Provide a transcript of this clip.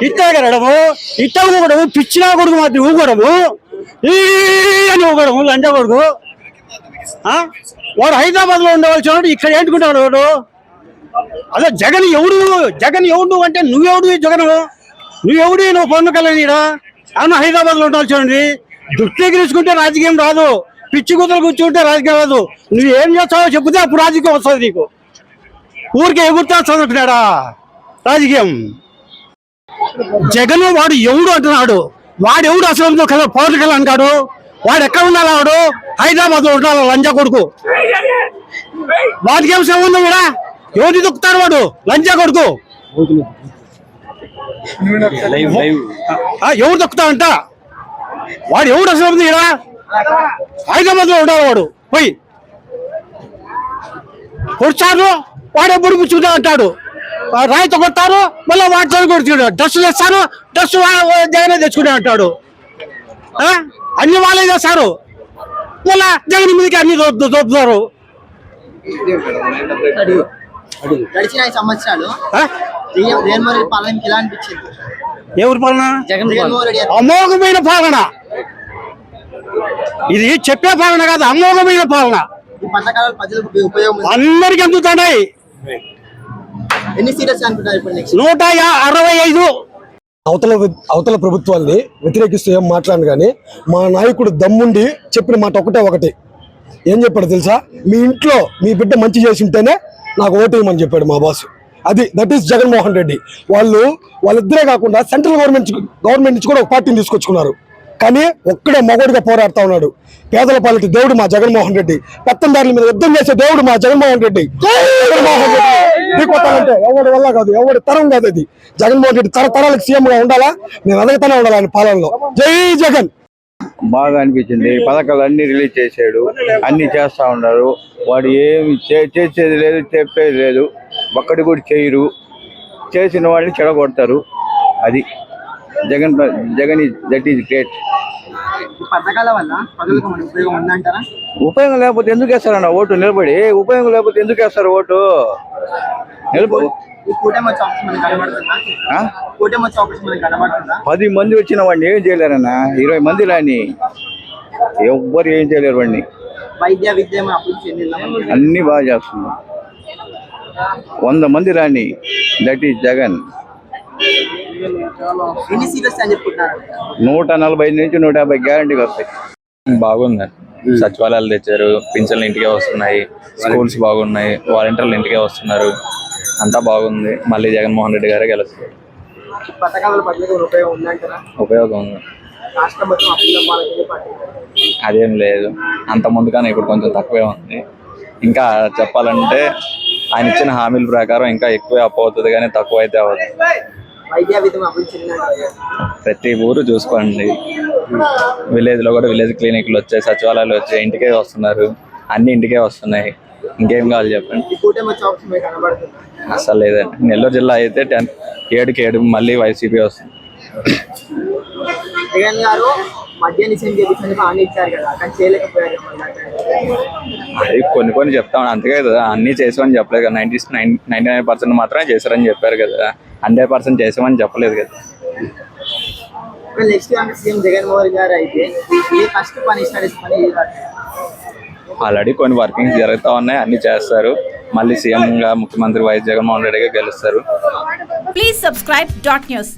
ఇట్టగడము ఇట్ట ఊగడము పిచ్చినా కొడుకు మాది ఊగడము ఈ అని ఊగడము లంజా కొడుకు. వాడు హైదరాబాద్ లో ఉండవలసిన ఇక్కడ ఏంటుకుంటాడు వాడు. అదే జగన్ ఎవడు నువ్వు అంటే నువ్వెవడు నువ్వు పన్ను కలనీడా అవును హైదరాబాద్ లో ఉండాల్సి దుష్టీకరించుకుంటే రాజకీయం రాదు, పిచ్చి కుదలు కూర్చుంటే రాజకీయం రాదు. నువ్వు ఏం చేస్తావో చెబితే అప్పుడు రాజకీయం వస్తుంది నీకు. ఊరికే ఎగురుతా చదువుతున్నాడా రాజకీయం. జగన్ వాడు ఎవడు అంటున్నాడు, వాడు ఎవడు అసలు పవన్ కళ్యాణ్ అంటాడు. వాడు ఎక్కడ ఉండాలి, వాడు హైదరాబాద్ లో ఉండాలి లంజా కొడుకు. వాడికి ఏం సంబంధం కూడా ఎవరిని దొక్కుతాడు వాడు లంజా కొడుకు. ఎవరు దొక్కుతాడంట వాడు ఎవడు అసలు ఇక్కడ హైదరాబాద్ లో ఉండాలి వాడు. పోయి కొడుచారు వాడే బుడి పుచ్చుకుంటా అంటాడు. రాయితో కొడతారు మళ్ళీ వాటితో కొడుతున్నాడు. డ్రెస్సులు వేస్తారు, డ్రెస్సు జగనే తెచ్చుకుంటా అంటాడు. అన్ని వాళ్ళే చేస్తారు, మళ్ళా జగన్ మీదకి అన్ని దొప్పుతారు. గడిచిన 5 సంవత్సరాలు పాలన ఎలా అనిపించింది? ఎవరి పాలన? అమోఘమైన పాలన. ఇది చెప్పే పాలన కాదు, అమోఘమైన పాలన. ఈ పథకాలు ప్రజలకు ఉపయోగం అందరికి అందుతున్నాయి. ఎన్ని సీట్స్ అనుకుంటారు ఇప్పుడు? 165. అవతల ప్రభుత్వాన్ని వ్యతిరేకిస్తూ ఏం మాట్లాడను కానీ మా నాయకుడు దమ్ముండి చెప్పిన మాట ఒకటి ఏం చెప్పాడు తెలుసా? మీ ఇంట్లో మీ బిడ్డ మంచి చేసి ఉంటేనే నాకు ఓటేయమని చెప్పాడు మా boss. That is Jaganmohan Reddy. వాళ్ళిద్దరే కాకుండా సెంట్రల్ గవర్నమెంట్ నుంచి కూడా ఒక పార్టీని తీసుకొచ్చుకున్నారు. కానీ ఒక్కడే మగోడిగా పోరాడుతా ఉన్నాడు. పేదల పాలిటి దేవుడు మా జగన్మోహన్ రెడ్డి, పెత్తందారుల మీద యుద్ధం చేసే దేవుడు మా జగన్మోహన్ రెడ్డి. కొట్టాలంటే ఎవరి వల్ల కాదు, ఎవరి తరం కాదు. అది జగన్మోహన్ రెడ్డి తరతరాలకు సీఎం గా ఉండాలా, మేము ఎదగతానే ఉండాలి ఆయన పాలనలో. జై జగన్. బాగా అనిపించింది. పథకాలు అన్ని రిలీజ్ చేశాడు, అన్ని చేస్తా ఉన్నారు. వాడు ఏమి చేసేది లేదు, చెప్పేది లేదు. ఒక్కటి కూడా చేయరు, చేసిన వాళ్ళని చెడగొడతారు. అది జగన్ దట్ ఈజ్ గ్రేట్. పథకాల వల్ల ప్రజలకు ఉపయోగం ఉందంటారా? ఉపయోగం లేకపోతే ఎందుకు వేస్తారన్న ఓటు? నిలబడి ఉపయోగం లేకపోతే ఎందుకు వేస్తారు ఓటు? నిలబడి 10 మంది వచ్చిన వాడిని ఏం చేయలేరన్న. 20 మంది రాని ఎవ్వరు ఏం చేయలేరు వాడిని. వైద్య విద్య అన్ని బాగా చేస్తున్నారు. 100 మంది రాని దట్ ఈజ్ జగన్. 145 నుంచి 150 గ్యారంటీగా వస్తాయి. బాగుంది. సచివాలయాలు తెచ్చారు, పింఛన్లు ఇంటికే వస్తున్నాయి, స్కూల్స్ బాగున్నాయి, వాలంటీర్లు ఇంటికే వస్తున్నారు, అంతా బాగుంది. మళ్ళీ జగన్మోహన్ రెడ్డి గారే గెలుస్తారు. ఉపయోగం ఉంది. అదేం లేదు, అంత ముందు కానీ ఇప్పుడు కొంచెం తక్కువే ఉంది. ఇంకా చెప్పాలంటే ఆయన ఇచ్చిన హామీల ప్రకారం ఇంకా ఎక్కువే అప్ అవుతుంది కానీ తక్కువ అయితే అవ్వదు. ప్రతి ఊరు చూసుకోండి, విలేజ్ లో కూడా విలేజ్ క్లినిక్లు వచ్చాయి, సచివాలయాలు వచ్చాయి, ఇంటికే వస్తున్నారు, అన్ని ఇంటికే వస్తున్నాయి. ఇంకేం కావాలి చెప్పండి? అసలు లేదండి. నెల్లూరు జిల్లా అయితే 7కి 7 మళ్ళీ వైసీపీ వస్తుంది. అది కొన్ని చెప్తామని అంతకే కదా, అన్ని చేసామని చెప్పలేదు కదా. 99% మాత్రమే చేశారని చెప్పారు కదా, 100% చేసామని చెప్పలేదు కదా. ఆల్రెడీ కొన్ని వర్కింగ్స్ జరుగుతూ ఉన్నాయి, అన్ని చేస్తారు. మళ్ళీ సీఎం గా ముఖ్యమంత్రి వైఎస్ జగన్మోహన్ రెడ్డిగా గెలుస్తారు. Please subscribe .news